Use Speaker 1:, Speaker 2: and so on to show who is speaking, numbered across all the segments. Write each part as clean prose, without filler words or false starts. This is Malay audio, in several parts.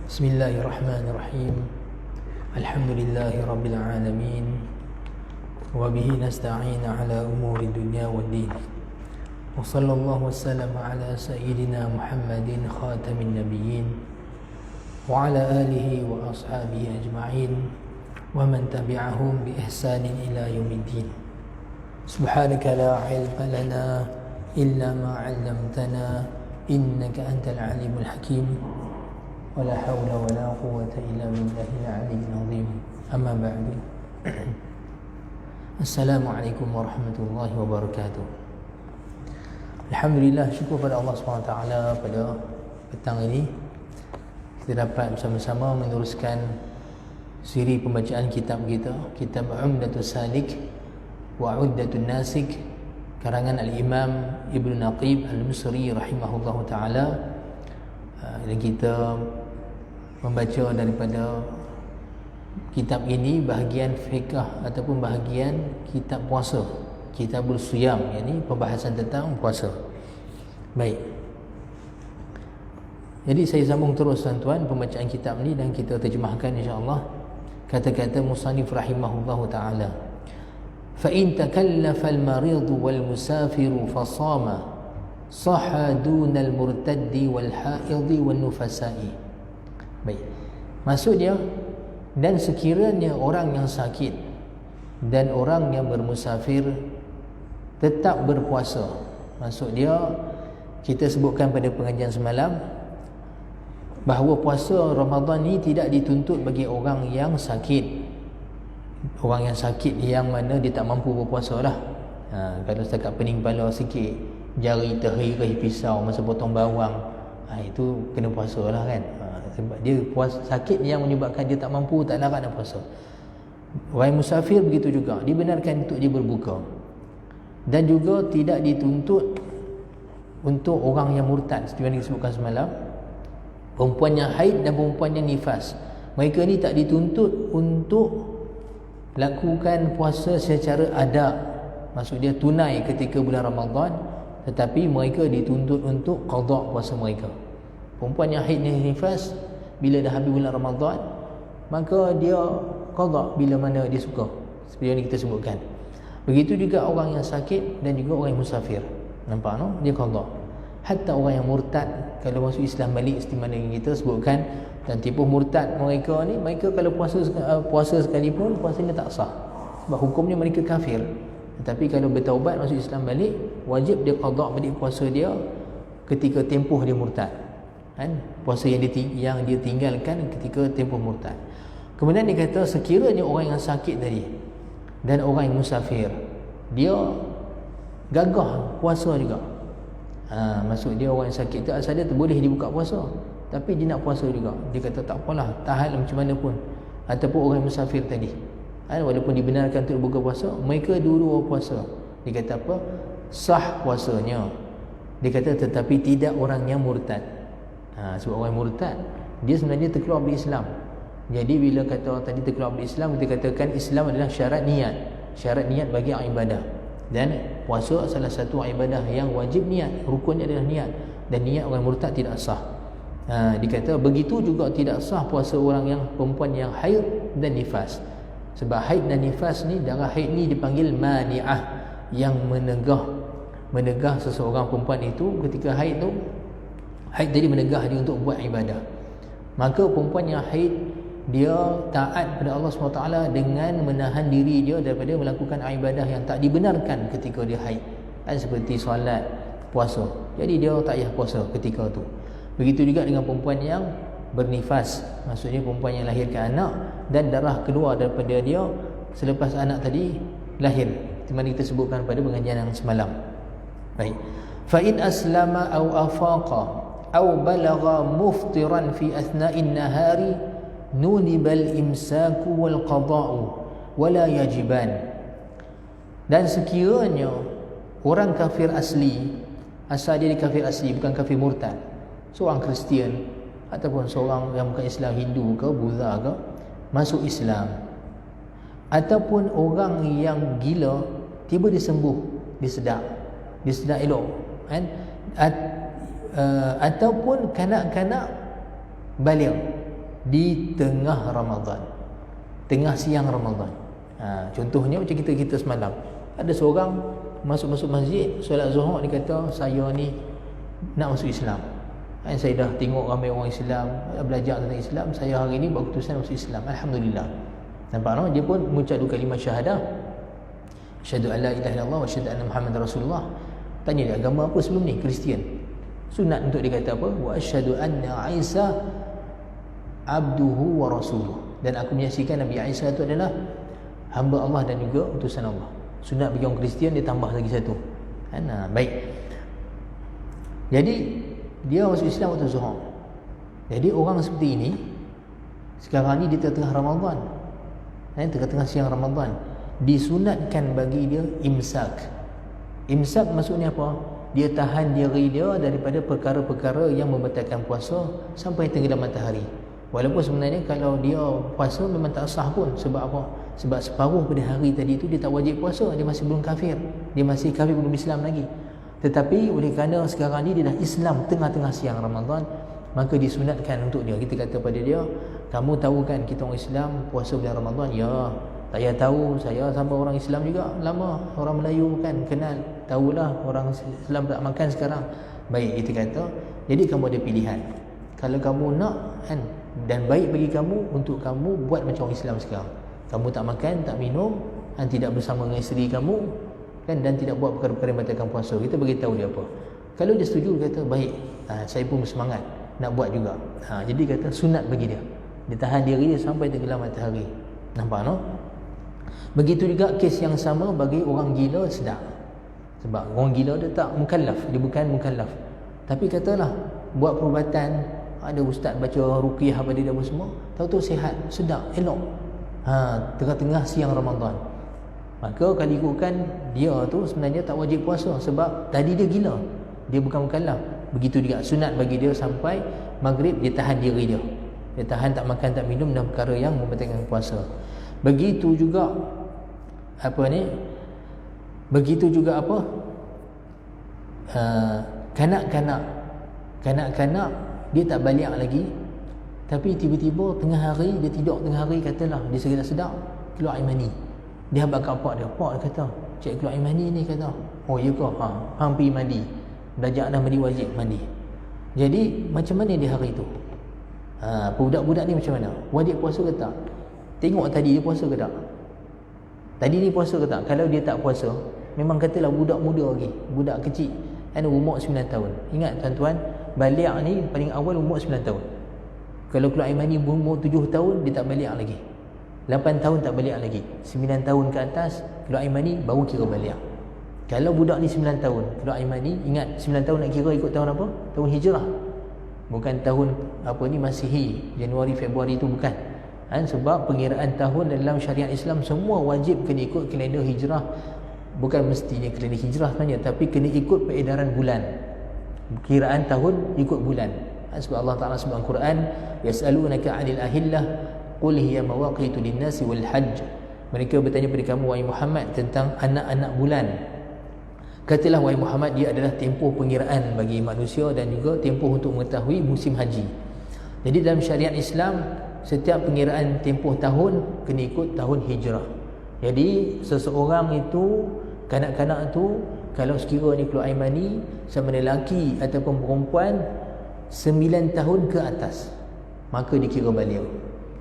Speaker 1: Bismillahirrahmanirrahim. Alhamdulillahi rabbil alamin. Wa bihi nasta'in ala umuri dunya waddin. Wa sallallahu wasallam ala sayyidina Muhammadin khatamin nabiyyin wa ala alihi wa ashabihi ajma'in wa man tabi'ahum bi ihsanin ila yaumiddin. Subhanaka la ilma lana illa ma 'allamtana innaka antal alimul hakim. ولا حول ولا قوة إلا بالله العلي العظيم أما بعد السلام عليكم ورحمة الله وبركاته. Alhamdulillah, syukur pada Allah SWT pada petang ini kita dapat bersama-sama meneruskan siri pembacaan kitab kita, kitab Umdatul Salik wa Uddatul Nasik karangan Al-Imam Ibn Naqib Al-Misri rahimahullahu ta'ala. Dan kita membaca daripada kitab ini bahagian fiqh ataupun bahagian kitab puasa, Kitabul Siyam, yakni pembahasan tentang puasa. Baik, jadi saya sambung terus tuan-tuan pembacaan kitab ni dan kita terjemahkan insya-Allah kata-kata musannif rahimahullahu taala. Fa in takallafa al-marid wal musafir fa sama sahha duna al-murtaddi wal haidhi wan nufasa'i. Baik, maksud dia, dan sekiranya orang yang sakit dan orang yang bermusafir tetap berpuasa. Maksud dia, kita sebutkan pada pengajian semalam bahawa puasa Ramadan ni tidak dituntut bagi orang yang sakit. Orang yang sakit yang mana dia tak mampu berpuasa lah. Kalau setakat pening kepala sikit, jari terhiri pisau masa potong bawang, itu kena puasa lah kan. Sebab dia sakit yang menyebabkan dia tak mampu, tak larat nak puasa. Orang musafir begitu juga, dibenarkan untuk dia berbuka. Dan juga tidak dituntut untuk orang yang murtad, seperti yang disebutkan semalam, perempuan yang haid dan perempuan yang nifas. Mereka ni tak dituntut untuk lakukan puasa secara adab, maksud dia tunai ketika bulan Ramadan, tetapi mereka dituntut untuk qada puasa mereka. Perempuan yang haid dan nifas, bila dah habis bulan Ramadan, maka dia qada bila mana dia suka, seperti yang kita sebutkan. Begitu juga orang yang sakit dan juga orang yang musafir. Nampak no? Dia qada. Hatta orang yang murtad, kalau masuk Islam balik, seperti mana yang kita sebutkan, dan tipu murtad mereka ni, mereka kalau puasa sekalipun, puasanya tak sah, sebab hukumnya mereka kafir. Tetapi kalau bertaubat masuk Islam balik, wajib dia qada balik puasa dia ketika tempoh dia murtad, kan? Puasa yang dia tinggalkan ketika tempoh murtad. Kemudian dia kata sekiranya orang yang sakit tadi dan orang yang musafir, dia gagah puasa juga. Maksud dia orang yang sakit tu asal dia boleh dibuka puasa, tapi dia nak puasa juga. Dia kata tak apalah, tahan macam mana pun. Ataupun orang yang musafir tadi, walaupun dibenarkan untuk buka puasa, mereka dua-dua puasa. Dia kata apa? Sah puasanya. Dia kata tetapi tidak orang yang murtad. Sebab orang murtad, dia sebenarnya terkeluar dari Islam. Jadi bila kata orang tadi terkeluar dari Islam, kita katakan Islam adalah syarat niat. Syarat niat bagi ibadah. Dan puasa salah satu ibadah yang wajib niat. Rukunnya adalah niat. Dan niat orang murtad tidak sah. Dikata begitu juga tidak sah puasa orang yang perempuan yang haid dan nifas. Sebab haid dan nifas ni, darah haid ni dipanggil mani'ah, yang menegah seseorang perempuan itu ketika haid tu. Haid tadi menegah dia untuk buat ibadah. Maka perempuan yang haid, dia taat pada Allah SWT dengan menahan diri dia daripada melakukan ibadah yang tak dibenarkan ketika dia haid, seperti solat, puasa. Jadi dia tak payah puasa ketika tu. Begitu juga dengan perempuan yang bernifas, maksudnya perempuan yang lahirkan anak dan darah keluar daripada dia selepas anak tadi lahir, seperti mana kita sebutkan pada pengajian yang semalam. Baik, fa in aslama aw afaqa aw balagha muftiran fi athna'in nahari nunibal imsaku wal qada'u wala yajiban. Dan sekiranya orang kafir asli, asal dia kafir asli, bukan kafir murtad, seorang Kristian ataupun seorang yang bukan Islam, Hindu ke Buddha ke, masuk Islam, ataupun orang yang gila tiba dia sembuh, dia sedar elok, kan? Ataupun kanak-kanak baligh, di tengah Ramadan, tengah siang Ramadan. Contohnya macam kita semalam, ada seorang masuk masjid solat Zuhur, dia kata saya ni nak masuk Islam. Saya dah tengok ramai orang Islam, belajar tentang Islam, saya hari ni buat keputusan masuk Islam. Alhamdulillah. Nampak tak? Dia pun mengucap dua kalimah syahadah, asyhadu an la ilaha illallah wa asyhadu anna Muhammadar Rasulullah. Tanya dia agama apa sebelum ni? Kristian. Sunat untuk dia kata apa? Wa asyhadu anna Isa abduhu wa rasuluh. Dan aku menyaksikan Nabi Isa itu adalah hamba Allah dan juga utusan Allah. Sunat bagi orang Kristian, dia tambah lagi satu. Baik. Jadi dia masuk Islam waktu Zuhur. Jadi orang seperti ini sekarang ni di tengah Ramadan, tengah-tengah siang Ramadan, disunatkan bagi dia imsak. Imsak maksudnya apa? Dia tahan diri dia daripada perkara-perkara yang membatalkan puasa sampai tenggelam matahari. Walaupun sebenarnya kalau dia puasa memang tak sah pun. Sebab apa? Sebab separuh pada hari tadi itu dia tak wajib puasa, dia masih belum kafir. Dia masih kafir, belum Islam lagi. Tetapi oleh kerana sekarang ni dia dah Islam tengah-tengah siang Ramadan, maka disunatkan untuk dia. Kita kata pada dia, kamu tahu kan kita orang Islam puasa bulan Ramadan? Ya, saya tahu, saya sama orang Islam juga lama. Orang Melayu kan kenal, tahulah orang Islam tak makan sekarang. Baik, kita kata, jadi kamu ada pilihan. Kalau kamu nak kan, dan baik bagi kamu untuk kamu buat macam orang Islam sekarang. Kamu tak makan, tak minum, dan tidak bersama dengan isteri kamu kan, dan tidak buat perkara-perkara yang batalkan puasa. Kita beritahu dia apa. Kalau dia setuju, dia kata baik, saya pun bersemangat nak buat juga. Jadi kata sunat bagi dia. Dia tahan diri dia sampai tenggelam matahari. Nampak no? Begitu juga kes yang sama bagi orang gila sedar. Sebab orang gila dia tak mukallaf, dia bukan mukallaf. Tapi katalah buat perubatan, ada ustaz baca ruqyah apa dia apa semua, tahu-tahu sihat, sedar, elok. Tengah-tengah siang Ramadan. Maka kalau ikutkan dia tu sebenarnya tak wajib puasa sebab tadi dia gila. Dia bukan mukallaf. Begitu juga sunat bagi dia sampai maghrib, dia tahan diri dia. Dia tahan tak makan tak minum dan perkara yang membatalkan puasa. Begitu juga begitu juga kanak-kanak dia tak balik lagi, tapi tiba-tiba tengah hari dia tidur, tengah hari katalah dia sedar keluar air mani. Dia habaq kat pak dia kata, cik keluar air mani ni, kata, oh ya ke? Hang pergi mandi, belajar dah mandi wajib mandi. Jadi macam mana dia hari tu? Budak-budak ni macam mana? Wajib puasa ke tak? Tengok tadi dia puasa ke tak? Tadi ni puasa ke tak? Kalau dia tak puasa, memang katalah budak muda lagi, budak kecil, umur 9 tahun. Ingat tuan-tuan, balik ni paling awal umur 9 tahun. Kalau keluar air mani umur 7 tahun, dia tak balik lagi. 8 tahun tak balik lagi. 9 tahun ke atas keluar air mani baru kira balik. Kalau budak ni 9 tahun keluar air mani, ingat 9 tahun nak kira ikut tahun apa? Tahun Hijrah. Bukan tahun Masihi, Januari, Februari tu bukan. Sebab pengiraan tahun dalam syariat Islam semua wajib kena ikut kalender Hijrah. Bukan mestinya kalender Hijrah sebenarnya, tapi kena ikut peredaran bulan. Kiraan tahun ikut bulan. Sebab Allah Ta'ala sebut Al-Quran, yas'alunaka 'anil ahillah qul hiya mawaqitu lin-nasi wal hajj. Mereka bertanya pada kamu wahai Muhammad tentang anak-anak bulan. Katalah wahai Muhammad, dia adalah tempoh pengiraan bagi manusia dan juga tempoh untuk mengetahui musim haji. Jadi dalam syariat Islam, setiap pengiraan tempoh tahun kena ikut tahun Hijrah. Jadi seseorang itu, kanak-kanak tu, kalau sekiranya keluar air mani sama ada lelaki ataupun perempuan 9 tahun ke atas, maka dikira balik.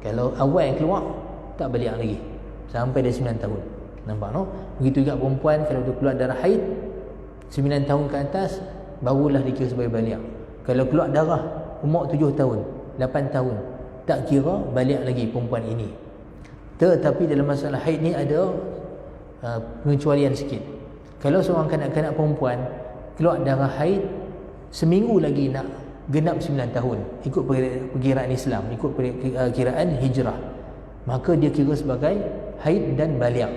Speaker 1: Kalau awal yang keluar, tak balik lagi sampai dia 9 tahun. Nampak no? Begitu juga perempuan, kalau dia keluar darah haid 9 tahun ke atas, barulah dikira sebagai balik. Kalau keluar darah umur 7 tahun, 8 tahun, tak kira balik lagi perempuan ini. Tetapi dalam masalah haid ni ada pengecualian sikit. Kalau seorang kanak-kanak perempuan keluar darah haid, seminggu lagi nak genap 9 tahun ikut perkiraan Islam, ikut perkiraan Hijrah, maka dia kira sebagai haid dan baliag.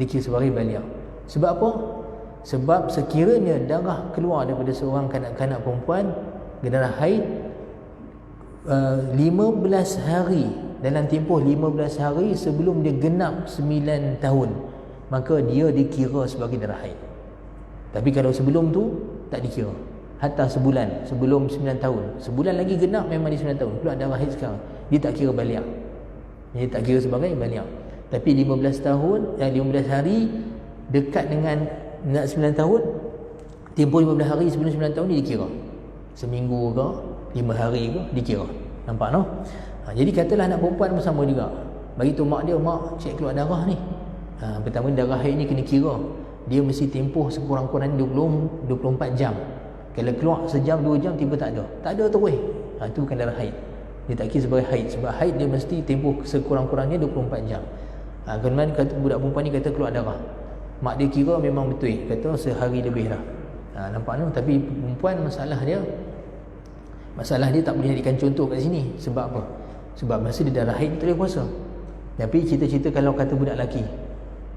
Speaker 1: Dia kira sebagai baliag. Sebab apa? Sebab sekiranya darah keluar daripada seorang kanak-kanak perempuan, darah haid 15 hari, dalam tempoh 15 hari sebelum dia genap 9 tahun, maka dia dikira sebagai darah haid. Tapi kalau sebelum tu tak dikira. hatta sebulan sebelum 9 tahun. Sebulan lagi genap memang dia 9 tahun. Keluar darah haid sekarang. Dia tak kira baliak. Dia tak kira sebagai baliak. Tapi 15 tahun, 15 hari dekat dengan nak 9 tahun, tempoh 15 hari sebelum 9 tahun ni dikira. Seminggu ke, 5 hari ke, dikira. Nampak no? Jadi katalah anak perempuan pun sama juga. Bagi tu mak dia, mak cek keluar darah ni. Pertama darah haid ni kena kira. Dia mesti tempoh sekurang-kurangnya 24 jam. Kalau keluar sejam 2 jam tiba tak ada. Tak ada tu weh. Itu bukan darah haid. Dia tak kira sebagai haid. Sebab haid dia mesti tempoh sekurang-kurangnya 24 jam. Kemudian kata budak perempuan ni kata keluar darah. Mak dia kira memang betul. Kata sehari lebih dah. Nampak tu? Tapi perempuan masalah dia tak boleh jadikan contoh kat sini. Sebab apa? Sebab masa dia darah haid tak boleh puasa. Tapi cerita-cerita kalau kata budak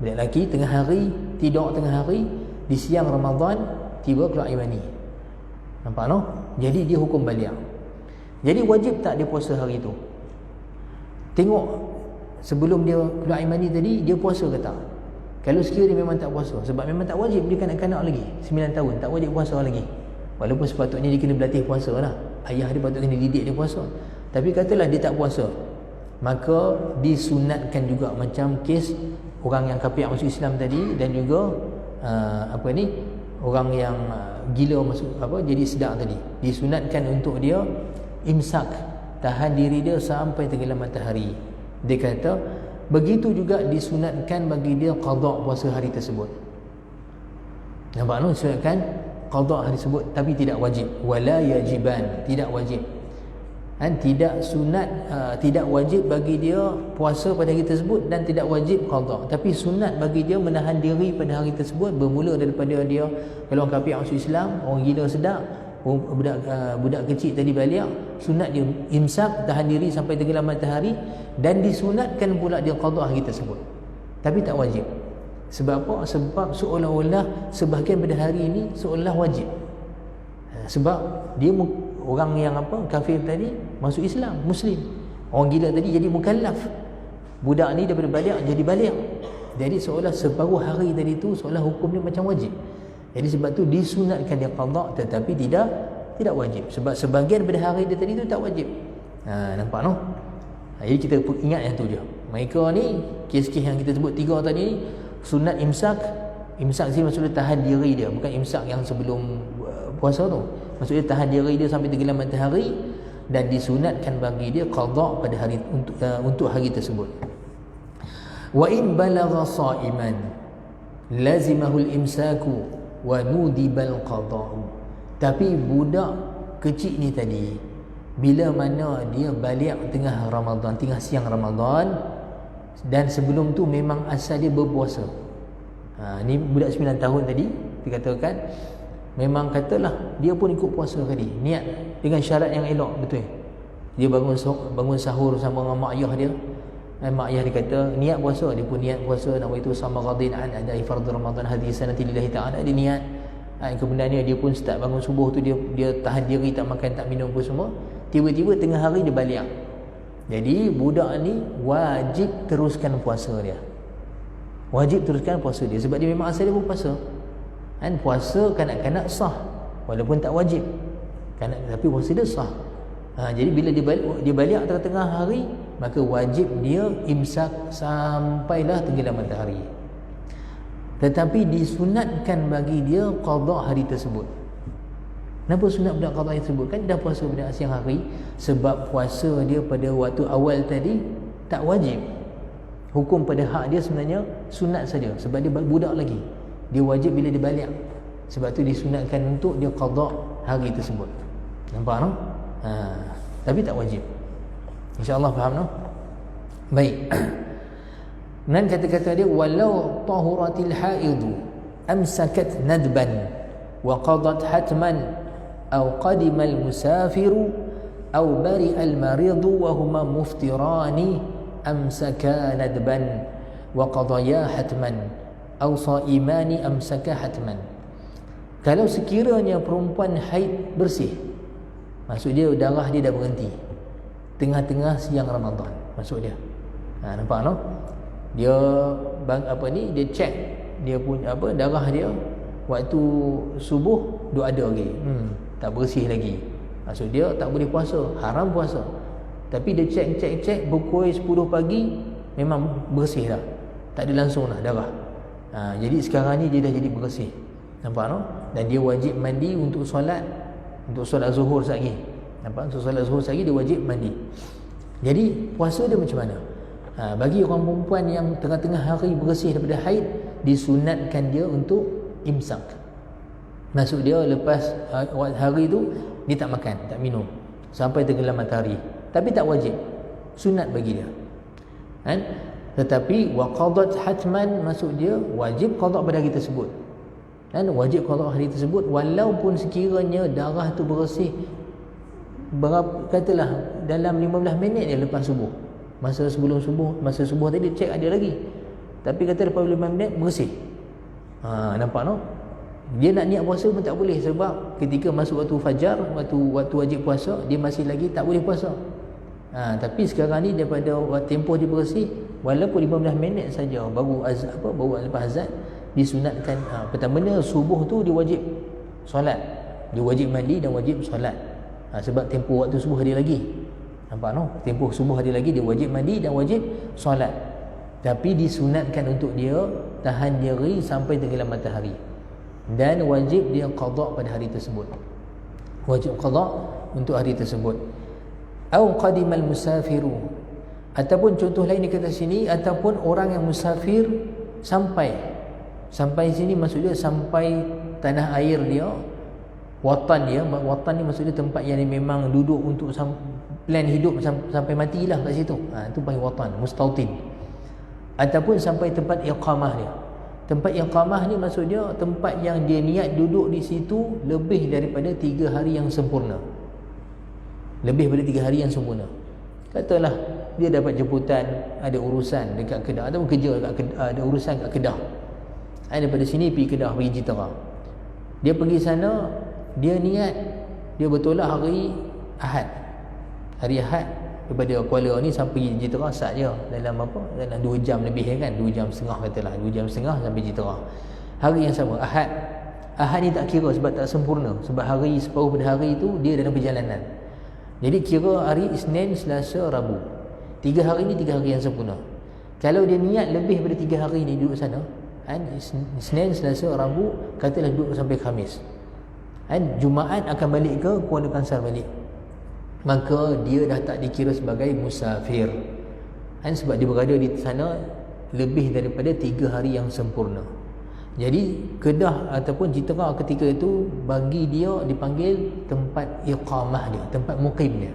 Speaker 1: lelaki tengah hari, tidur tengah hari, di siang Ramadan tiba keluar air mani. Nampak no? Jadi dia hukum baliak. Jadi wajib tak dia puasa hari tu? Tengok sebelum dia keluar air mani tadi dia puasa ke tak? Kalau sekiranya dia memang tak puasa, sebab memang tak wajib, dia kanak-kanak lagi 9 tahun, tak wajib puasa lagi. Walaupun sepatutnya dia kena berlatih puasa lah. Ayah dia patut kena didik dia puasa. Tapi katalah dia tak puasa, maka disunatkan juga macam kes orang yang kafir masuk Islam tadi, dan juga orang yang gila masuk jadi sedar tadi. Disunatkan untuk dia imsak, tahan diri dia sampai tenggelam matahari. Dia kata begitu juga disunatkan bagi dia qada puasa hari tersebut. Nampak no? Disunatkan qada hari tersebut, tapi tidak wajib. Wala yajiban, tidak wajib. Tidak sunat, tidak wajib bagi dia puasa pada hari tersebut, dan tidak wajib qada. Tapi sunat bagi dia menahan diri pada hari tersebut, bermula daripada dia kalau orang kafir masuk Islam, orang gila sedar, budak kecil tadi baliak, sunat dia imsak, tahan diri sampai tenggelam matahari, dan disunatkan pula dia qada hari tersebut. Tapi tak wajib. Sebab apa? Sebab seolah-olah sebahagian pada hari ini seolah wajib. Sebab dia orang yang kafir tadi masuk Islam, Muslim. Orang gila tadi jadi mukallaf. Budak ni daripada baliak jadi baliak. Jadi seolah separuh hari tadi tu seolah hukum dia macam wajib. Jadi sebab tu disunatkan dia qada, tetapi tidak wajib. Sebab sebahagian daripada hari dia tadi tu tak wajib. Nampak no? Jadi kita ingat yang tu je. Mereka ni kes-kes yang kita sebut 3 tadi ni sunat imsak. Imsak sini maksudnya tahan diri dia, bukan imsak yang sebelum puasa tu. Maksudnya tahan diri dia sampai tenggelam matahari, dan disunatkan bagi dia qada pada hari untuk hari tersebut. Wa in balagha sha'iman lazimahu al-imsaku wa nudibal qada'u. Tapi budak kecil ni tadi, bila mana dia balik tengah Ramadan, tengah siang Ramadan, dan sebelum tu memang asal dia berpuasa. Ni budak 9 tahun tadi dikatakan, memang katalah dia pun ikut puasa tadi, niat dengan syarat yang elok, betul. Dia bangun sahur sama dengan mak ayah dia. Mak ayah dia kata niat puasa, dia pun niat puasa, nama itu sama ghadin an adai fardhu Ramadan hadhihi sanati lillahi ta'ala, dia niat. Kemudiannya dia pun start bangun subuh tu, dia tahan diri, tak makan tak minum pun semua. Tiba-tiba tengah hari dia balik. Jadi budak ni wajib teruskan puasa dia. Wajib teruskan puasa dia, sebab dia memang asal dia berpuasa. Puasa kanak-kanak sah walaupun tak wajib, tapi puasa dia sah. Jadi bila dia balik tengah-tengah hari, maka wajib dia imsak sampailah tenggelam matahari. Tetapi disunatkan bagi dia qada hari tersebut. Kenapa sunat budak qada hari tersebut? Kan dah puasa pada siang hari. Sebab puasa dia pada waktu awal tadi tak wajib. Hukum pada hak dia sebenarnya sunat saja, sebab dia budak lagi. Dia wajib bila dia balik. Sebab tu disunatkan untuk dia qada hari tersebut. Nampak no? Tapi tak wajib. InsyaAllah faham no? Baik. Dan kata-kata dia, walau tahuratil haidu amsakat nadban wa qadat hatman aw qadima al musafiru aw bari al maridu wa huma muftirani amsaka nadban wa qadaya hatman aw saimani amsaka hatman. Kalau sekiranya perempuan haid bersih, maksud dia darah dia dah berhenti tengah-tengah siang Ramadan, maksud dia. Nampak no? Dia dia cek dia punya darah dia waktu subuh duk ada lagi. tak bersih lagi. Maksud dia tak boleh puasa, haram puasa. Tapi dia cek pukul 10 pagi memang bersih dah, tak ada langsung dah darah. Jadi sekarang ni dia dah jadi bersih. Nampak no? Dan dia wajib mandi untuk solat zuhur sekali. Nampak? Untuk solat zuhur sekali dia wajib mandi. Jadi puasa dia macam mana? Bagi orang perempuan yang tengah-tengah hari bersih daripada haid, disunatkan dia untuk imsak. Maksud dia lepas hari tu dia tak makan, tak minum sampai tenggelam matahari. Tapi tak wajib, sunat bagi dia. Kan? Tetapi waqadat hatman, maksud dia wajib qada pada hari tersebut. Dan wajib qada hari tersebut walaupun sekiranya darah tu bersih berapa, katalah dalam 15 minit je lepas subuh. Masa subuh tadi cek ada lagi. Tapi kata lepas 15 minit bersih. Nampak no? Dia nak niat puasa pun tak boleh, sebab ketika masuk waktu fajar, waktu wajib puasa, dia masih lagi tak boleh puasa. Tapi sekarang ni daripada tempoh dia bersih, walaupun 15 minit saja baru lepas azan, disunatkan. Pertamanya subuh tu dia wajib solat, dia wajib mandi dan wajib solat. Sebab tempoh waktu subuh ada lagi. Nampak no? Tempoh subuh ada lagi, dia wajib mandi dan wajib solat. Tapi disunatkan untuk dia tahan diri sampai tenggelam matahari. Dan wajib dia qada pada hari tersebut. Wajib qada untuk hari tersebut. Au qadimal musafiru, ataupun contoh lain di kata sini, ataupun orang yang musafir sampai sini, maksud dia sampai tanah air dia, watan dia. Watan ni maksud dia tempat yang dia memang duduk untuk plan hidup sampai matilah kat situ. Itu panggil watan, mustautin. Ataupun sampai tempat iqamah dia. Tempat iqamah ni maksud dia tempat yang dia niat duduk di situ lebih daripada 3 hari yang sempurna. Lebih daripada 3 hari yang sempurna. Katalah dia dapat jemputan, ada urusan dekat Kedah, ataupun kerja dekat Kedah, ada urusan kat Kedah. Daripada sini pergi Kedah, pergi Jitera. Dia pergi sana, dia niat dia bertolak hari Ahad. Hari Ahad daripada Kuala ni sampai Jitera sat je dalam dalam 2 jam lebih kan, 2 jam setengah katalah, 2 jam setengah sampai Jitera. Hari yang sama Ahad. Ahad ni tak kira sebab tak sempurna, sebab hari separuh pada hari itu dia dalam perjalanan. Jadi kira hari Isnin, Selasa, Rabu. 3 hari ni 3 hari yang sempurna. Kalau dia niat lebih daripada 3 hari ni duduk sana, Isnin, Selasa, Rabu, katalah duduk sampai Khamis. Jumaat akan balik ke Kuala Kangsar balik. Maka dia dah tak dikira sebagai musafir. Sebab dia berada di sana lebih daripada 3 hari yang sempurna. Jadi Kedah ataupun Jitera ketika itu bagi dia dipanggil tempat iqamah dia, tempat muqim dia.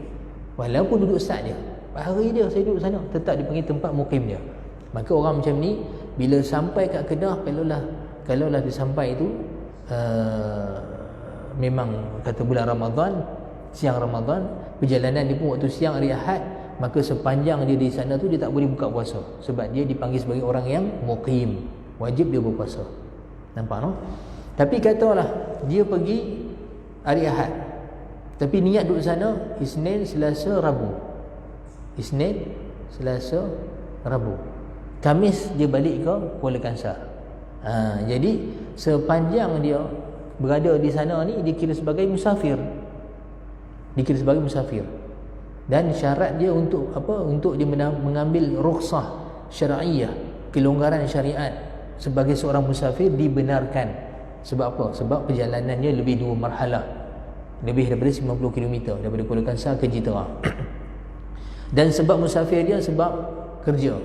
Speaker 1: Walaupun duduk sat dia, hari dia saya duduk sana, tetap dipanggil tempat muqim dia. Maka orang macam ni bila sampai kat Kedah, kalaulah dia sampai itu memang kata bulan Ramadan, siang Ramadan, perjalanan dia pun waktu siang hari Ahad, maka sepanjang dia di sana tu dia tak boleh buka puasa, sebab dia dipanggil sebagai orang yang muqim, wajib dia berpuasa. Nampak no? Tapi katalah dia pergi hari Ahad, tapi niat duduk sana Isnin, Selasa, Rabu. Isnin, Selasa, Rabu. Khamis dia balik ke Kuala Kangsar. Jadi sepanjang dia berada di sana ni dikira sebagai musafir. Dikira sebagai musafir. Dan syarat dia untuk apa? Untuk dia mengambil rukhsah syar'iyyah, kelonggaran syariat sebagai seorang musafir dibenarkan. Sebab apa? Sebab perjalanannya lebih 2 marhalah, lebih daripada 50 km daripada Kuala Kangsar ke Jitera. Dan sebab musafir dia sebab kerja.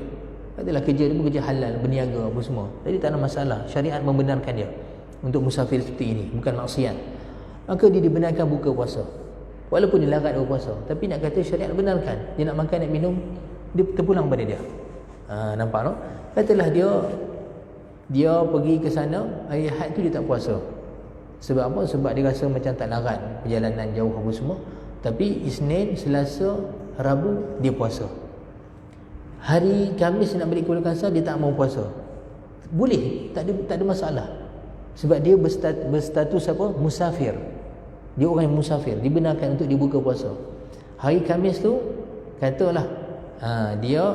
Speaker 1: Katalah kerja dia pun kerja halal, berniaga apa semua. Jadi tak ada masalah, syariat membenarkan dia untuk musafir seperti ini, bukan maksiat. Maka dia dibenarkan buka puasa. Walaupun dia larat berpuasa, tapi nak kata syariat benarkan, dia nak makan, nak minum, dia terpulang pada dia. Nampak tak? Katalah dia pergi ke sana, hari Ahad tu dia tak puasa. Sebab apa? Sebab dia rasa macam tak larat, perjalanan jauh apa semua. Tapi Isnin, Selasa, Rabu dia puasa. Hari Khamis nak balik Kuala Kangsar, dia tak mau puasa. Boleh, tak ada masalah. Sebab dia berstatus apa? Musafir. Dia orang yang musafir, dibenarkan untuk dibuka puasa. Hari Khamis tu katalah dia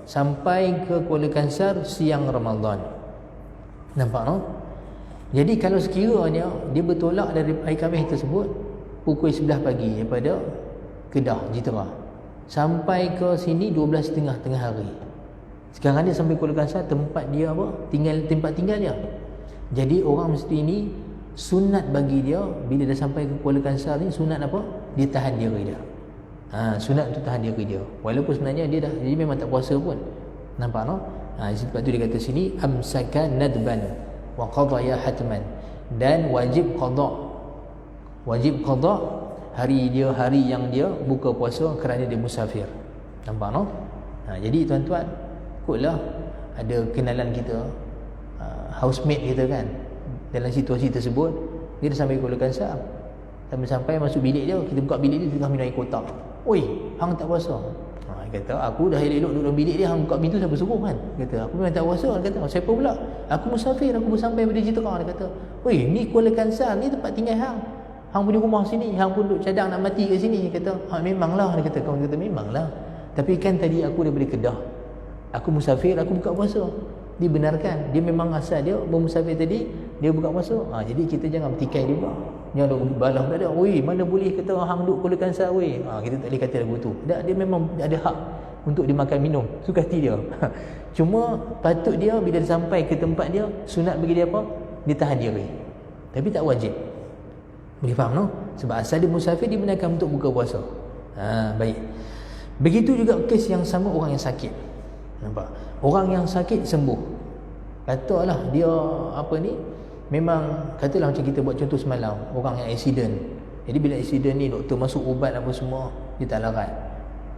Speaker 1: sampai ke Kuala Kangsar siang Ramadan. Nampak no? Jadi kalau sekiranya dia bertolak dari hari Khamis tersebut, pukul 11 pagi daripada Kedah Jitera sampai ke sini 12.30 tengah hari. Sekarang dia sampai Kuala Kangsar, tempat dia apa? Tempat tinggal dia. Jadi orang mesti ni sunat bagi dia bila dah sampai ke Kuala Kangsar ni, sunat apa? Dia tahan diri dia. Sunat untuk tahan diri dia. Walaupun sebenarnya dia memang tak puasa pun. Nampak no? Sebab tu dia kata sini amsaka nadban wa qadaya hatman, dan wajib qada. Wajib qada hari yang dia buka puasa kerana dia musafir. Nampak no? Jadi tuan-tuan, ikutlah ada kenalan kita, housemate kita kan, dalam situasi tersebut dia dah sampai Kuala Kangsar. Sampai masuk bilik dia, kita buka bilik dia, tengah minum air kotak. Oi, hang tak puasa? Dia kata, aku dah elok-elok duduk dalam bilik dia, hang buka pintu siapa suruh kan? Dia kata, aku memang tak puasa. Dia kata, siapa pula? Aku musafir, aku baru sampai pada Jitera. Dia kata, oi, ni Kuala Kangsar, ni tempat tinggal hang. Hang punya rumah sini, hang pun duduk cadang nak mati kat sini. Dia kata, memanglah. Dia kata, kawan kata, memanglah. Tapi kan tadi aku daripada Kedah, aku musafir, aku buka puasa. Dibenarkan. Dia memang asal dia bermusafir tadi, dia buka puasa. Jadi kita jangan bertikai dia pula. Yang duk balas pada dia, oi, mana boleh kata hang duk Kuala Kangsar weh. Kita tak boleh kata lagu tu. Dia memang ada hak untuk dimakan minum, suka hati dia. Cuma patut dia bila dia sampai ke tempat dia, sunat bagi dia apa? Dia tahan diri. Tapi tak wajib. Boleh faham no? Sebab asal dia musafir, dibenarkan untuk buka puasa. Baik. Begitu juga kes yang sama orang yang sakit. Nampak? Orang yang sakit sembuh. Katalah dia apa ni? Memang katalah macam kita buat contoh semalam, orang yang accident. Jadi bila accident ni doktor masuk ubat apa semua, dia tak larat.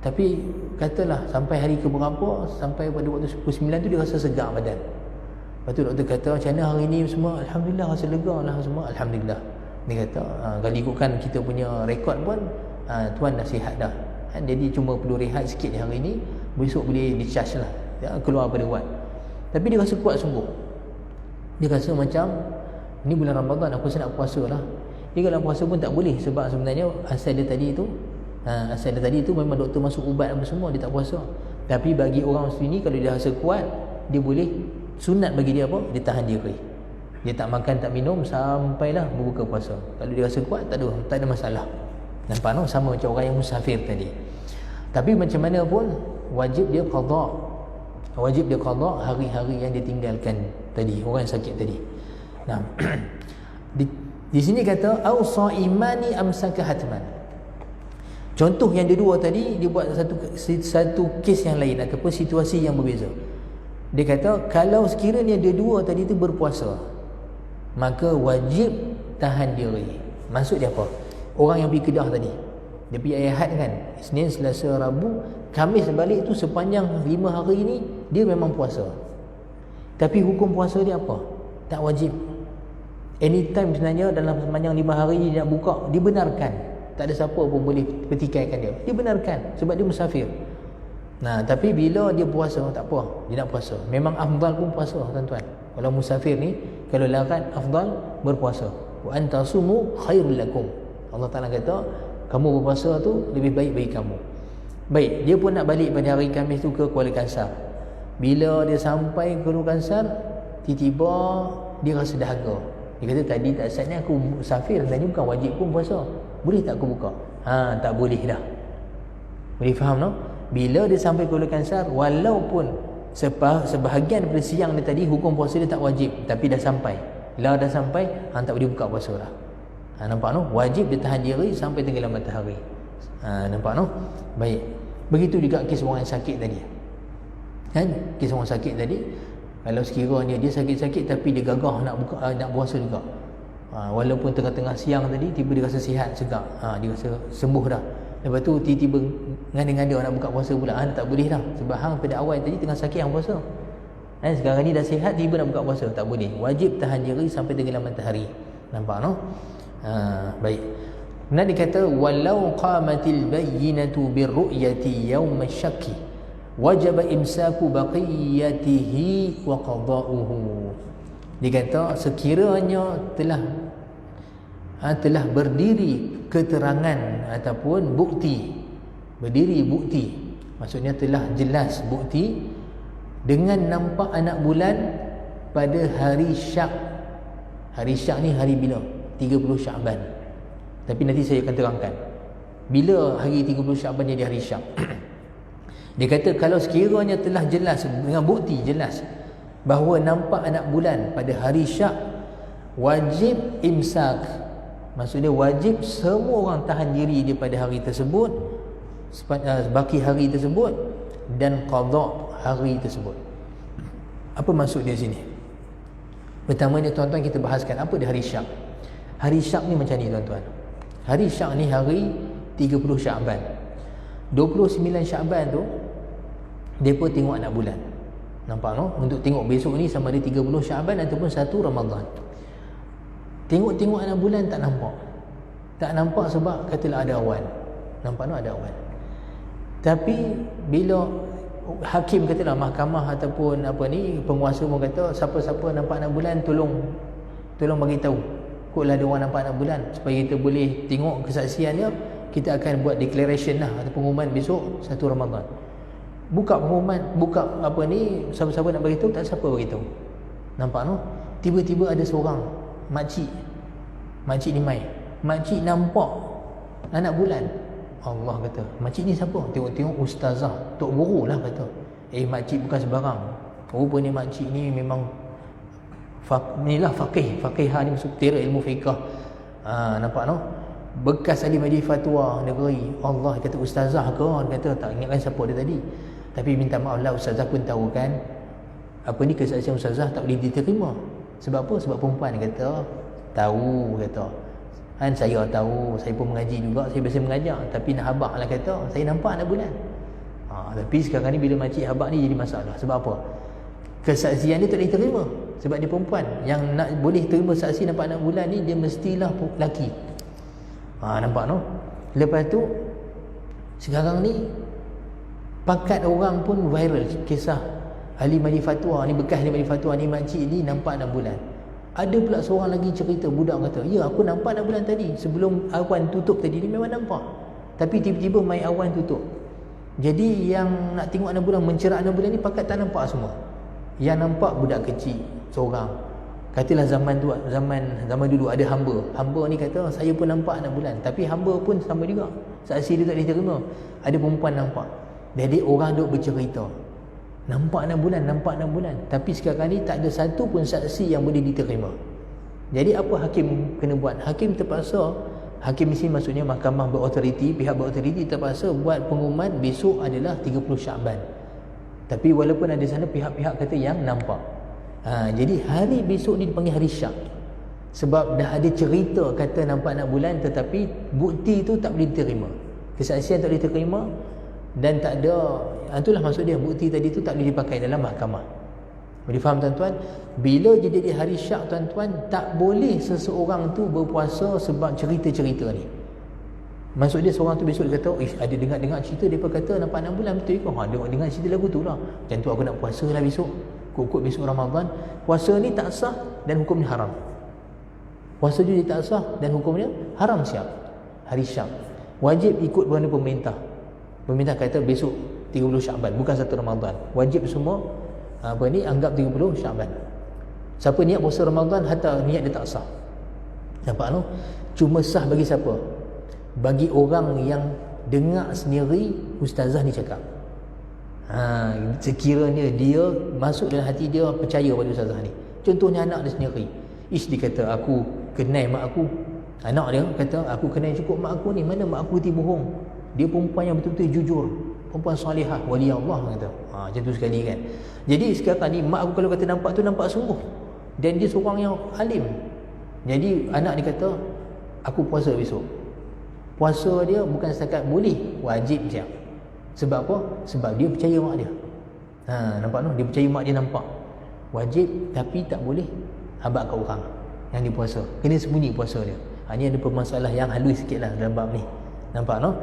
Speaker 1: Tapi katalah sampai hari ke berapa, sampai pada waktu 9 tu dia rasa segar badan. Lepas tu doktor kata, macam mana hari ni semua? Alhamdulillah, rasa lega lah semua. Alhamdulillah. Dia kata, kalau ikutkan kita punya rekod pun, tuan dah sihat dah. Jadi cuma perlu rehat sikit hari ni, besok boleh discharge lah, keluar pada wad. Tapi dia rasa kuat sungguh. Dia rasa macam ni bulan Ramadan, aku rasa nak puasa lah. Dia kalau puasa pun tak boleh, sebab sebenarnya asal dia tadi tu memang doktor masuk ubat apa semua, dia tak puasa. Tapi bagi orang sini, kalau dia rasa kuat, dia boleh sunat bagi dia apa? Dia tahan diri. Dia tak makan, tak minum sampailah berbuka puasa. Kalau dia rasa kuat, tak ada masalah. Nampak no? Sama macam orang yang musafir tadi. Tapi macam mana pun wajib dia qada. Wajib dia qada hari-hari yang ditinggalkan tadi, orang yang sakit tadi. Nah, di sini kata au saimani amsaka hatman. Contoh yang kedua tadi, dia buat satu kes yang lain ataupun situasi yang berbeza. Dia kata kalau sekiranya dia dua tadi tu berpuasa, maka wajib tahan diri. Maksud dia apa? Orang yang pergi Kedah tadi, dia pergi Ahad kan, Isnin, Selasa, Rabu, Khamis balik tu, sepanjang 5 hari ni dia memang puasa. Tapi hukum puasa dia apa? Tak wajib. Anytime sebenarnya dalam sepanjang 5 hari ni dia nak buka, dibenarkan. Tak ada siapa pun boleh pertikaikan dia. Dibenarkan sebab dia musafir. Tapi bila dia puasa, tak apa, dia nak puasa. Memang afdal pun puasa, tuan-tuan. Kalau musafir ni, kalau larat, afdal berpuasa. Wa antasumu khairul lakum. Allah Ta'ala kata, kamu berpuasa tu lebih baik bagi kamu. Baik, dia pun nak balik pada hari Khamis tu ke Kuala Kangsar. Bila dia sampai ke Kuala Kangsar, tiba-tiba dia rasa dahaga. Dia kata, tadi tak asalnya aku musafir, tadi bukan wajib pun puasa. Boleh tak aku buka? Tak boleh dah. Boleh faham no? Bila dia sampai ke Kuala Kangsar, walaupun sebahagian daripada siang dia tadi, hukum puasa dia tak wajib, tapi dah sampai. Dah sampai, tak boleh buka puasa dah. Nampak no? Wajib dia tahan diri sampai tenggelam matahari. Nampak no? Baik. Begitu juga kes orang yang sakit tadi. Kan? Kes orang sakit tadi, kalau sekiranya dia sakit-sakit tapi dia gagah nak puasa juga. Walaupun tengah-tengah siang tadi, tiba dia rasa sihat, segar. Dia rasa sembuh dah. Lepas tu tiba-tiba ngada-ngada nak buka puasa pula. Tak boleh dah. Sebab hang pada awal tadi tengah sakit hang puasa. Sekarang ni dah sihat, tiba nak buka puasa, tak boleh. Wajib tahan diri sampai tenggelam matahari. Nampak no? Baik. Kemudian dikata walau qamatil bayyinatu birru'yati yawm asy-syakki wajaba imsaku baqiyatihi wa qada'uhu. Dikata sekiranya telah berdiri keterangan ataupun bukti, berdiri bukti, maksudnya telah jelas bukti dengan nampak anak bulan pada hari Syak. Hari Syak ni hari bila? 30 Sya'ban. Tapi nanti saya akan terangkan bila hari 30 Syaban jadi hari syak. Dia kata kalau sekiranya telah jelas dengan bukti jelas bahawa nampak anak bulan pada hari syak, wajib imsak. Maksudnya wajib semua orang tahan diri daripada hari tersebut, baki hari tersebut, dan qada hari tersebut. Apa maksud dia sini? Pertamanya tuan-tuan kita bahaskan apa dia hari syak. Hari syak ni macam ni tuan-tuan. Hari syak ni hari 30 Syaban. 29 Syaban tu depa tengok anak bulan. Nampak no? Untuk tengok besok ni sama ada 30 Syaban ataupun 1 Ramadan. Tengok-tengok anak bulan tak nampak. Tak nampak sebab katalah ada awan. Nampak no ada awan. Tapi bila hakim katalah mahkamah ataupun apa ni penguasa pun kata siapa-siapa nampak anak bulan tolong bagi tahu. Koklah ada orang nampak anak bulan supaya kita boleh tengok kesaksiannya, kita akan buat declaration lah atau pengumuman besok 1 Ramadan. Buka pengumuman, buka apa ni, siapa-siapa nak bagi tahu, tak siapa bagi tahu. Nampak no? Tiba-tiba ada seorang makcik ni mai. Makcik nampak anak bulan. Allah kata, makcik ni siapa? Tengok-tengok ustazah, tok guru lah kata. Makcik bukan sebarang. Rupanya makcik ni memang inilah faqihah ni, masuk tera ilmu fiqah. Nampak no? Bekas ahli majlis fatwa negeri. Allah kata ustazah ke? Dia kata tak ingatkan siapa dia tadi. Tapi minta maaf lah, ustazah pun tahu kan apa ni kesaksian ustazah tak boleh diterima. Sebab apa? Sebab perempuan kata tahu, kata kan saya tahu, saya pun mengaji juga, saya biasa mengajar, tapi nak habaq lah kata saya nampak anak bulan. Tapi sekarang ni bila makcik habaq ni jadi masalah. Sebab apa? Kesaksian dia tak boleh terima sebab dia perempuan. Yang nak boleh terima saksi nampak anak bulan ni dia mestilah lelaki. Nampak no? Lepas tu sekarang ni pakat orang pun viral kisah ahli majlis fatwa ni, bekas ahli majlis fatwa ni, makcik ni nampak anak bulan. Ada pula seorang lagi cerita, budak kata, ya aku nampak anak bulan tadi sebelum awan tutup tadi, dia memang nampak. Tapi tiba-tiba mai awan tutup. Jadi yang nak tengok anak bulan, mencerak anak bulan ni pakat tak nampak semua. Yang nampak budak kecil seorang. Katalah zaman dulu ada hamba ni kata saya pun nampak anak bulan, tapi hamba pun sama juga, saksi dia tak diterima. Ada perempuan nampak. Jadi orang duk bercerita nampak anak bulan, tapi sekarang ni tak ada satu pun saksi yang boleh diterima. Jadi apa hakim kena buat? Hakim terpaksa, hakim di sini maksudnya mahkamah berautoriti, pihak berautoriti terpaksa buat pengumuman besok adalah 30 Syaban. Tapi walaupun ada sana pihak-pihak kata yang nampak. Jadi hari besok ni dipanggil hari syak. Sebab dah ada cerita kata nampak anak bulan, tetapi bukti tu tak boleh diterima. Kesaksian tak boleh diterima dan tak ada, itulah maksud dia, bukti tadi tu tak boleh dipakai dalam mahkamah. Boleh faham tuan-tuan? Bila jadi hari syak tuan-tuan, tak boleh seseorang tu berpuasa sebab cerita-cerita ni. Maksud dia seorang tu besok dia kata, ada dengar cerita depa kata nampak anak bulan, betul ke? Dengar cerita lagu tu lah. Macam tu aku nak puasa lah besok. Kukut besok Ramadan. Puasa ni tak sah dan hukumnya haram. Puasa juga tak sah dan hukumnya haram syak. Hari syak. Wajib ikut beranda pemerintah. Pemerintah kata besok 30 Syaban, bukan 1 Ramadan. Wajib semua anggap 30 Syaban. Siapa niat puasa Ramadan hatta niat dia tak sah. Nampak no? Cuma sah bagi siapa? Bagi orang yang dengar sendiri ustazah ni cakap. Sekiranya dia masuk dalam hati dia percaya pada ustazah ni. Contohnya anak dia sendiri. Dia kata aku kenal mak aku. Anak dia kata aku kenal cukup mak aku ni, mana mak aku tiba bohong. Dia perempuan yang betul-betul jujur, perempuan salihah, wali Allah kata. Macam tu sekali kan. Jadi sekarang ni mak aku kalau kata nampak tu nampak sungguh. Dan dia seorang yang alim. Jadi anak dia kata aku puasa besok. Puasa dia bukan setakat boleh, wajib je. Sebab apa? Sebab dia percaya mak dia. Nampak tu? Dia percaya mak dia nampak. Wajib tapi tak boleh habaq kat orang yang dia puasa. Kena sembunyi puasa dia. Ini ada permasalah yang halus sikit lah dalam bab ni. Nampak no?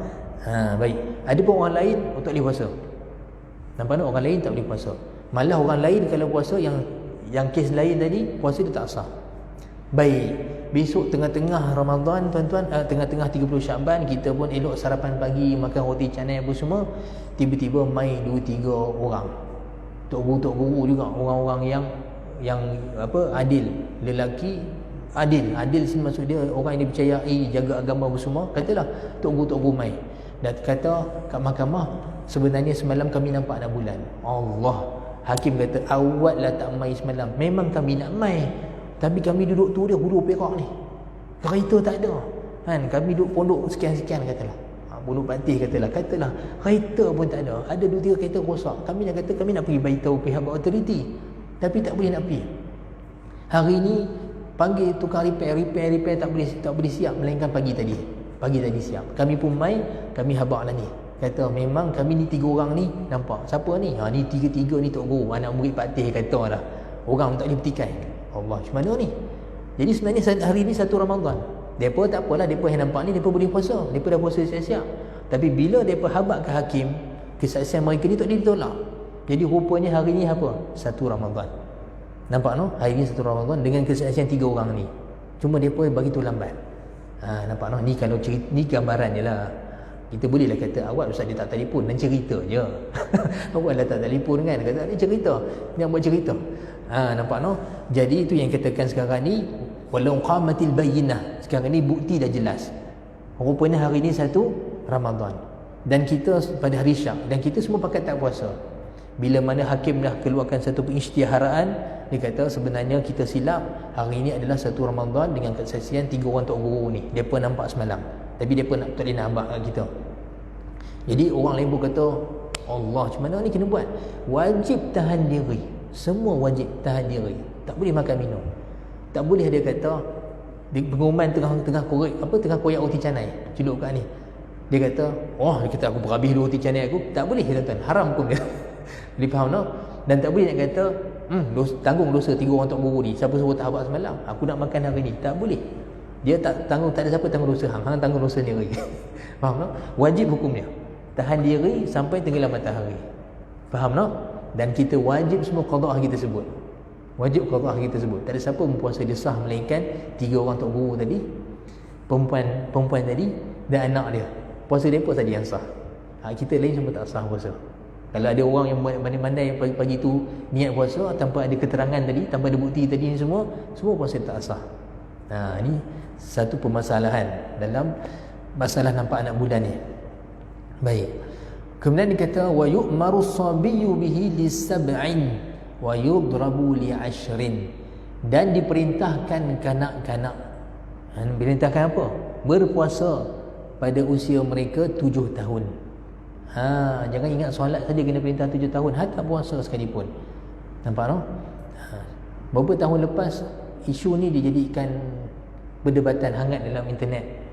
Speaker 1: Baik. Ada pun orang lain tak boleh puasa. Nampak no? Orang lain tak boleh puasa. Malah orang lain kalau puasa yang kes lain tadi, puasa dia tak sah. Baik. Besok tengah-tengah Ramadan tuan-tuan, tengah-tengah 30 Syaban, kita pun elok sarapan pagi, makan roti canai apa semua. Tiba-tiba mai 2-3 orang. Tok guru juga, orang-orang yang adil, lelaki Adil sini maksud dia orang yang dipercayai, jaga agama apa semua. Katalah Tok Guru mai dan kata kat mahkamah, sebenarnya semalam kami nampak anak bulan. Allah, hakim kata awaklah tak mai semalam. Memang kami nak mai, tapi kami duduk tu dia hulu Perak ni, kereta tak ada kan, kami duduk pondok sekian-sekian katalah, Pondok Patih katalah kereta pun tak ada, ada 2-3 kereta rosak. Kami nak kata kami nak pergi beritahu pihak autoriti, tapi tak boleh nak pergi. Hari ni panggil tukang repair tak boleh siap, melainkan pagi tadi siap. Kami pun mai, kami habaq lah ni, kata memang kami ni 3 orang ni nampak. Siapa ni? Ni 3 ni Tok Guru, anak murid Patih kata lah, orang tak boleh bertikai. Allah, macam mana ni? Jadi sebenarnya hari ni 1 Ramadan. Depa tak apalah, depa yang nampak ni depa boleh puasa, depa dah puasa siap-siap. Tapi bila depa habaq ke hakim, kesaksian mereka ni tak ditolak. Jadi rupanya hari ni apa? 1 Ramadan. Nampak no? Hari ni 1 Ramadan dengan kesaksian 3 orang ni. Cuma depa bagi tu lambat. Nampak no? Ni kalau cerita, ni gambaran je lah. Kita bolehlah kata awak ustaz dia tak telefon dan cerita je. Awak dah tak telefon kan, kata ni cerita, yang buat cerita. Nampak no? Jadi itu yang katakan sekarang ni walau qamatil bayyinah. Sekarang ni bukti dah jelas. Rupanya hari ni 1 Ramadan. Dan kita pada hari Syak, dan kita semua pakat tak puasa. Bila mana hakim dah keluarkan satu pengisytiharaan, dia kata sebenarnya kita silap, hari ini adalah 1 Ramadan dengan kesaksian 3 orang Tok Guru ni. Depa nampak semalam, tapi depa tak boleh nak habaq kat kita. Jadi orang lain pun kata, Allah, macam mana ni kena buat? Wajib tahan diri. Semua wajib tahan diri. Tak boleh makan minum. Tak boleh dia kata di pengumuman tengah koyak roti canai, celup kat ni. Dia kata, dia kata aku berhabis roti canai aku. Tak boleh tuan-tuan, haram hukum dia. Boleh faham tak? Dan tak boleh nak kata tanggung dosa 3 orang Tok Guru ni. Siapa suruh tak habaq semalam, aku nak makan hari ni. Tak boleh. Dia tak tanggung, tak ada siapa tanggung dosa hang tanggung dosa sendiri. Faham tak? Wajib hukum dia tahan diri sampai tenggelam matahari. Faham tak? Dan kita wajib semua qada kita sebut. Wajib qada kita sebut. Tak ada siapa berpuasa dia sah melainkan 3 orang Tok Guru tadi, perempuan tadi dan anak dia. Puasa depa saja yang sah. Kita lain semua tak sah puasa. Kalau ada orang yang pandai-pandai pagi tu niat puasa tanpa ada keterangan tadi, tanpa ada bukti tadi ni semua puasa tak sah. Ni satu permasalahan dalam masalah nampak anak bulan ni. Baik. Kemudian dikata wa yu'maru sabiyyu bihi lis-sab'in wa yudrabu li-'ashrin, dan diperintahkan kanak-kanak. Diperintahkan apa? Berpuasa pada usia mereka 7 tahun. Jangan ingat solat saja kena perintah 7 tahun, hatta puasa sekalipun. Nampak no? Beberapa tahun lepas isu ni dijadikan perdebatan hangat dalam internet.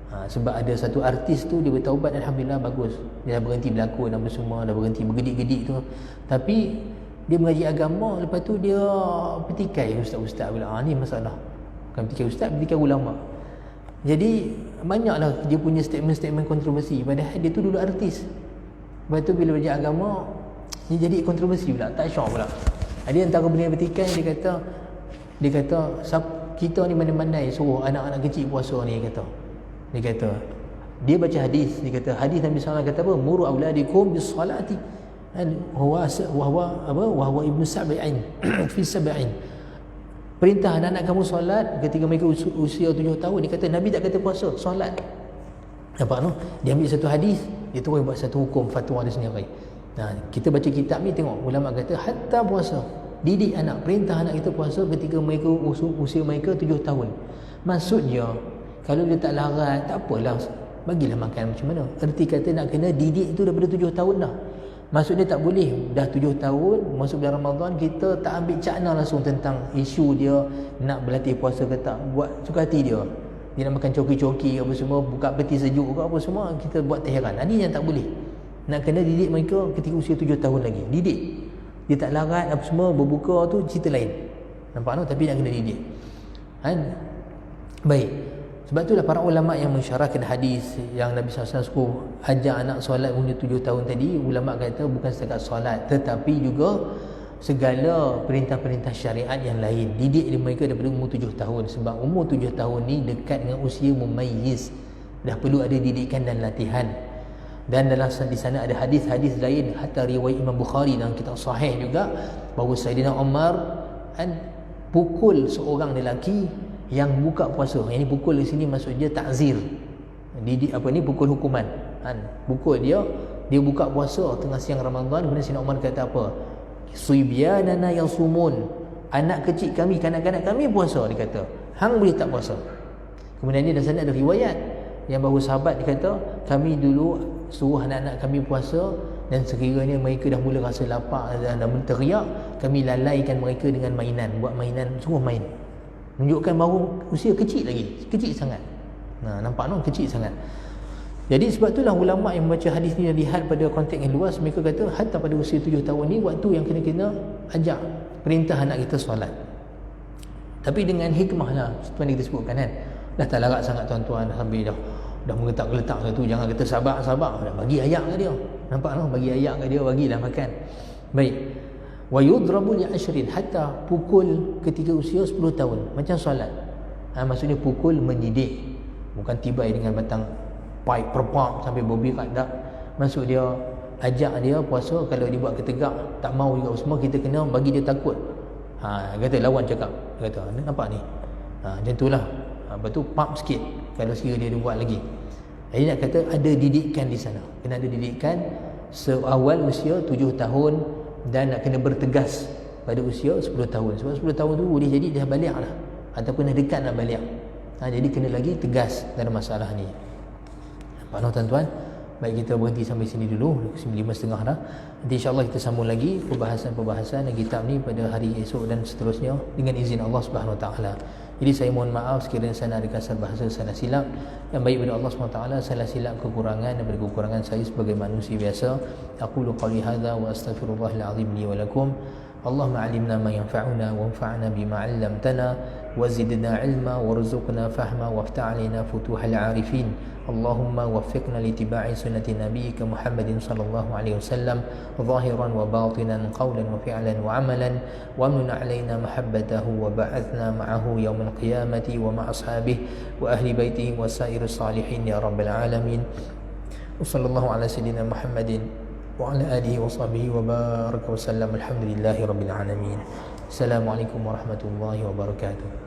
Speaker 1: Sebab ada satu artis tu dia bertaubat, alhamdulillah bagus. Dia dah berhenti berlakon apa semua, dah berhenti bergedik-gedik tu. Tapi dia mengaji agama, lepas tu dia petikai ustaz-ustaz pula. Ni masalah. Bukan petikai ustaz, petikai ulama. Jadi banyaklah dia punya statement-statement kontroversi, padahal dia tu dulu artis. Lepas tu bila belajar agama, dia jadi kontroversi pula, tak syok pula. Dia antara benda yang petikai, dia kata kita ni mana-mana suruh anak-anak kecil puasa ni. Dia kata dia baca hadis, dia kata hadis Nabi SAW kata apa, muru auladikum bis salati wa ibnu sab'in fi sab'in. Perintah anak-anak kamu solat ketika mereka usia 7 tahun. Dia kata Nabi tak kata puasa, solat. Nampak no? Dia ambil satu hadis, dia terus buat satu hukum fatwa dia sendiri. Kita baca kitab ni tengok ulama kata hatta puasa, didik anak, perintah anak kita puasa ketika mereka usia mereka 7 tahun. Maksudnya kalau dia tak larat, tak apalah, bagilah makan macam mana. Erti kata nak kena didik tu daripada 7 tahun dah. Maksudnya tak boleh dah 7 tahun masuk bulan Ramadan kita tak ambil cakna langsung tentang isu dia nak berlatih puasa ke tak, buat suka hati dia. Dia nak makan coki-coki apa semua, buka peti sejuk ke apa semua, kita buat teheran. Ini yang tak boleh. Nak kena didik mereka ketika usia 7 tahun lagi. Didik. Dia tak larat apa semua, berbuka tu cerita lain. Nampak tak? Tapi nak kena didik. Baik. Sebab itulah para ulama yang mensyarahkan hadis yang Nabi SAW suruh ajar anak solat umur 7 tahun tadi, ulama kata bukan setakat solat, tetapi juga segala perintah-perintah syariat yang lain. Didik mereka daripada umur 7 tahun. Sebab umur 7 tahun ni dekat dengan usia mumayyiz. Dah perlu ada didikan dan latihan. Dan dalam di sana ada hadis-hadis lain, hatta riwayat Imam Bukhari dalam kitab sahih juga, bahawa Sayyidina Umar pukul seorang lelaki yang buka puasa. Yang ni pukul di sini maksudnya ta'zir. Pukul hukuman. Pukul dia buka puasa tengah siang Ramadan. Kemudian Sayyidina Umar kata apa? Suibyanana yasumun. Anak kecil kami, kanak-kanak kami puasa, dia kata. Hang boleh tak puasa? Kemudian ni dalam sana ada riwayat yang bahawa sahabat dia kata, kami dulu suruh anak-anak kami puasa, dan sekiranya mereka dah mula rasa lapar dan dah teriak, kami lalaikan mereka dengan mainan, buat mainan, suruh main. Menunjukkan bahawa usia kecil lagi, kecil sangat. Nampak no, kecil sangat. Jadi sebab itulah ulama yang membaca hadis ni dan lihat pada konteks yang luas, mereka kata hatta pada usia 7 tahun ni waktu yang kena ajak perintah anak kita solat. Tapi dengan hikmah lah, seperti yang kita sebutkan kan. Dah tak larat sangat tuan-tuan, sambil dah mengeletak-geletak tu, jangan kata sabar, dah bagi ayak ke dia. Nampak no, bagi ayak ke dia, bagilah makan. Baik. Wa yudrabu li ashrin, hatta pukul ketika usia 10 tahun, macam solat. Maksudnya pukul mendidik, bukan tibai dengan batang pipe perpak sampai berbirat dah. Maksud dia ajak dia puasa, kalau dia buat ketegak tak mau juga semua, kita kena bagi dia takut. Kata lawan cakap, dia kata nampak ni, macam itulah. Lepas tu pump sikit kalau sekiranya dia buat lagi. Jadi nak kata ada didikan di sana, kena ada didikan seawal usia 7 tahun, dan nak kena bertegas pada usia 10 tahun. Sebab 10 tahun tu boleh jadi dah balik lah, ataupun dah dekat nak balik. Jadi kena lagi tegas dalam masalah ni. Nampak no tuan-tuan? Baik, kita berhenti sampai sini dulu, 5.30 dah. Nanti insyaAllah kita sambung lagi perbahasan kitab ni pada hari esok dan seterusnya dengan izin Allah Subhanahu Wa Taala. Jadi saya mohon maaf sekiranya saya ada kasar bahasa, salah silap. Yang baik pada Allah SWT, salah silap kekurangan daripada kekurangan saya sebagai manusia biasa. Aqulu qawli hadza wa astaghfirullahal azim li wa lakum. Allahumma 'allimna ma yanfa'una wanfa'na bima 'allamtana wa zidna 'ilma warzuqna fahma waftah 'alaina futuhal 'arifin. Allahumma waffiqna litiba'i sunnati nabiyyika Muhammadin sallallahu alaihi wasallam zahiran wa batinan, qawlan wa fi'lan wa 'amalan, wa amnun 'alaina mahabbatahu wa ba'athna ma'ahu yawmal qiyamati wa ma'a ashabihi wa ahli baitihi wa sa'iris salihin ya rabbal alamin. Wa sallallahu ala sayyidina Muhammadin wa ala alihi wa sahbihi wa baraka wa sallam. Alhamdulillahi rabbil alamin. Assalamualaikum warahmatullahi wabarakatuh.